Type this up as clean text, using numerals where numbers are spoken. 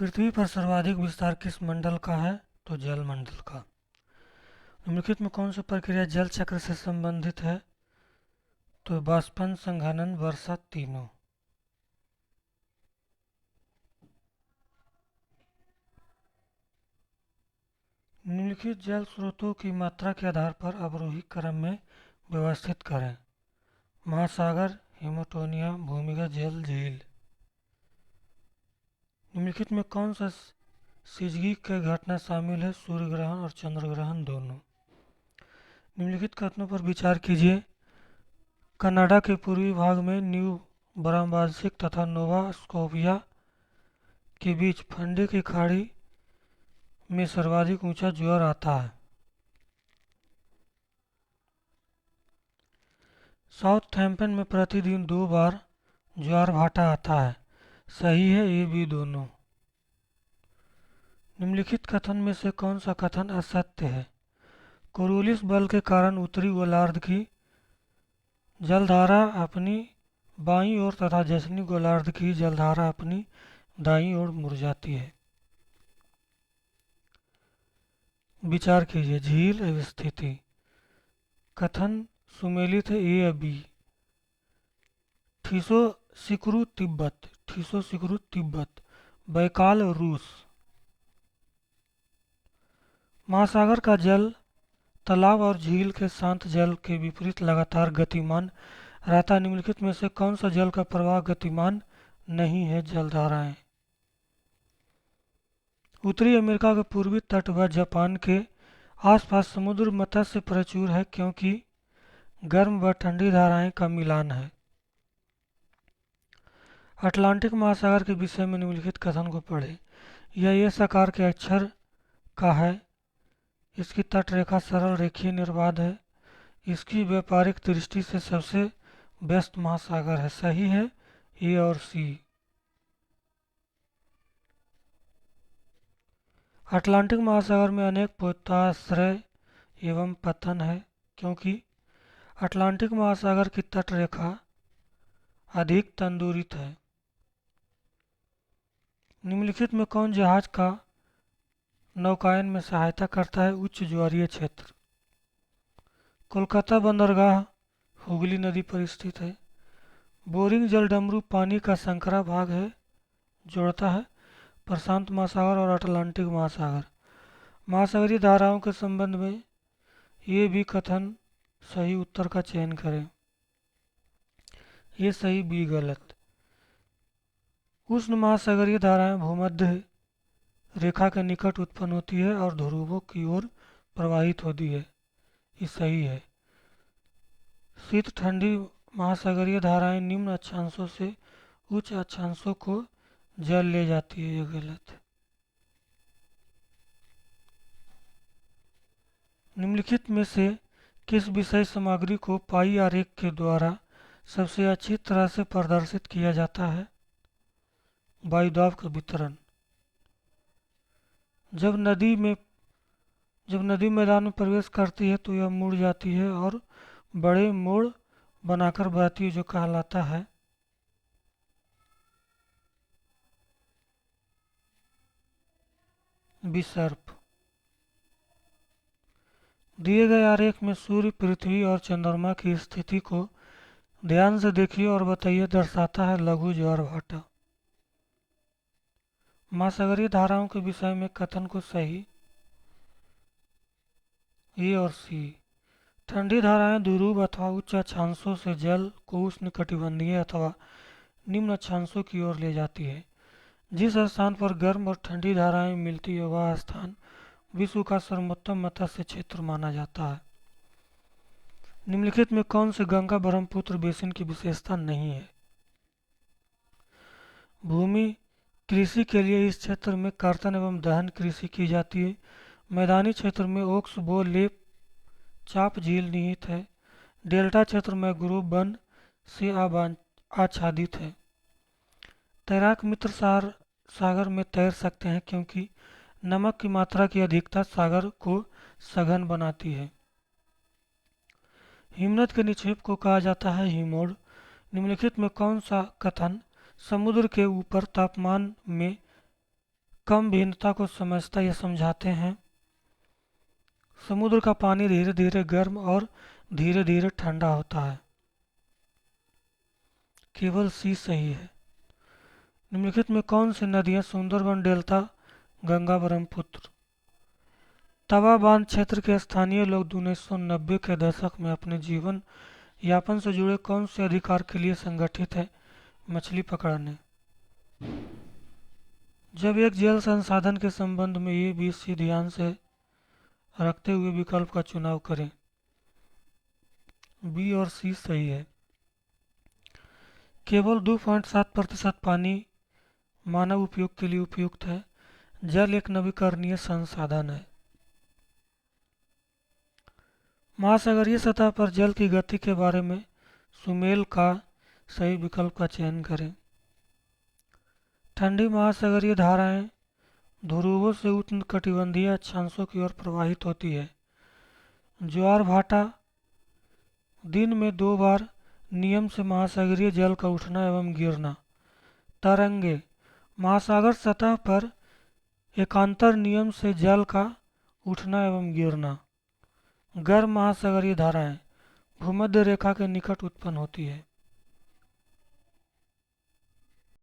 पृथ्वी पर सर्वाधिक विस्तार किस मंडल का है? तो जल मंडल का। निम्नलिखित में कौन सी प्रक्रिया जल चक्र से संबंधित है? तो बाष्पन, संघनन, वर्षा, तीनों। निम्नलिखित जल स्रोतों की मात्रा के आधार पर अवरोही क्रम में व्यवस्थित करें। महासागर, हिमोटोनिया, भूमिगत जल, झील। निम्नलिखित में कौन सा सिजगी की घटना शामिल है? सूर्य ग्रहण और चंद्र ग्रहण दोनों। निम्नलिखित कथनों पर विचार कीजिए। कनाडा के पूर्वी भाग में न्यू ब्राह्मवांशिक तथा नोवा स्कोपिया के बीच फंडे की खाड़ी में सर्वाधिक ऊंचा ज्वार आता है। साउथहैम्पटन में प्रतिदिन 2 बार ज्वार भाटा आता है। सही है ए बी दोनों। निम्नलिखित कथन में से कौन सा कथन असत्य है? कोरियोलिस बल के कारण उत्तरी गोलार्ध की जलधारा अपनी बाईं ओर तथा दक्षिणी गोलार्ध की जलधारा अपनी दाईं ओर मुड़ जाती है। विचार कीजिए। झील अवस्थिति कथन सुमेलित है ए या बी? ठीसो सिकुरु तिब्बत, बैकाल रूस। महासागर का जल तालाब और झील के शांत जल के विपरीत लगातार गतिमान रहता है। निम्नलिखित में से कौन सा जल का प्रवाह गतिमान नहीं है? जलधाराएं। उत्तरी अमेरिका के पूर्वी तट व जापान के आसपास समुद्र मत्स्य प्रचुर है क्योंकि गर्म व ठंडी धाराएं का मिलान है। अटलांटिक महासागर के विषय में निम्नलिखित कथन को पढ़ें। यह एस आकार के अक्षर का है। इसकी तटरेखा सरल रेखीय निर्बाध है। इसकी व्यापारिक दृष्टि से सबसे व्यस्त महासागर है। सही है ए और सी। अटलांटिक महासागर में अनेक पोताश्रय एवं पतन है क्योंकि अटलांटिक महासागर की तटरेखा अधिक तंदुरित है। निम्नलिखित में कौन जहाज का नौकायन में सहायता करता है? उच्च ज्वारीय क्षेत्र। कोलकाता बंदरगाह हुगली नदी पर स्थित है। बोरिंग जलडमरू पानी का संकरा भाग है, जोड़ता है प्रशांत महासागर और अटलांटिक महासागर। महासागरीय धाराओं के संबंध में ये भी कथन सही उत्तर का चयन करें। ये सही, बी गलत। उष्ण महासागरीय धाराएं भूमध्य रेखा के निकट उत्पन्न होती है और ध्रुवों की ओर प्रवाहित होती है। ये सही है। शीत ठंडी महासागरीय धाराएं निम्न अक्षांशों से उच्च अक्षांशों को जल ले जाती है। ये गलत है। निम्नलिखित में से किस विषय सामग्री को पाई आरेख के द्वारा सबसे अच्छी तरह से प्रदर्शित किया जाता है? वायुदाब का वितरण। जब नदी मैदान में प्रवेश करती है तो यह मुड़ जाती है और बड़े मोड़ बनाकर बहती है जो कहलाता है विसर्प। दिए गए आरेख में सूर्य, पृथ्वी और चंद्रमा की स्थिति को ध्यान से देखिए और बताइए। दर्शाता है लघु ज्वार भाटा। महासागरीय धाराओं के विषय में कथन को सही, ए और सी। ठंडी धाराएं ध्रुव अथवा उच्च अक्षांशों से जल को उष्णकटिबंधीय अथवा निम्न अक्षांशों की ओर ले जाती है। जिस स्थान पर गर्म और ठंडी धाराएं मिलती है वह स्थान विश्व का सर्वोत्तम मत्स्य क्षेत्र माना जाता है। निम्नलिखित में कौन से गंगा ब्रह्मपुत्र बेसिन की विशेषता नहीं है? भूमि कृषि के लिए इस क्षेत्र में कर्तन एवं दहन कृषि की जाती है। मैदानी क्षेत्र में ओक्स बो लेप चाप झील निहित है। डेल्टा क्षेत्र मैंग्रोव वन से आच्छादित है। तैराक मित्र सागर में तैर सकते हैं क्योंकि नमक की मात्रा की अधिकता सागर को सघन बनाती है। हिमनद के निक्षेप को कहा जाता है हिमोड़। निम्नलिखित में कौन सा कथन समुद्र के ऊपर तापमान में कम भिन्नता को समझता या समझाते हैं। समुद्र का पानी धीरे धीरे गर्म और धीरे धीरे ठंडा होता है। केवल सी सही है। निम्नलिखित में कौन सी नदियां सुंदरबन डेल्टा, गंगा, ब्रह्मपुत्र? तवा बांध क्षेत्र के स्थानीय लोग 1990 के दशक में अपने जीवन यापन से जुड़े कौन से अधिकार के लिए संगठित है? मछली पकड़ने। जब एक जल संसाधन के संबंध में ए बी सी ध्यान से रखते हुए विकल्प का चुनाव करें। बी और सी सही है। केवल 2.7% पानी मानव उपयोग के लिए उपयुक्त है। जल एक नवीकरणीय संसाधन है। महासागरीय सतह पर जल की गति के बारे में सुमेल का सही विकल्प का चयन करें। ठंडी महासागरीय धाराएं ध्रुवों से उष्णकटिबंधीय अक्षांशों की ओर प्रवाहित होती है। ज्वार भाटा दिन में 2 बार नियम से महासागरीय जल का उठना एवं गिरना। तरंगे महासागर सतह पर एकांतर नियम से जल का उठना एवं गिरना। गर्म महासागरीय धाराएं भूमध्य रेखा के निकट उत्पन्न होती है।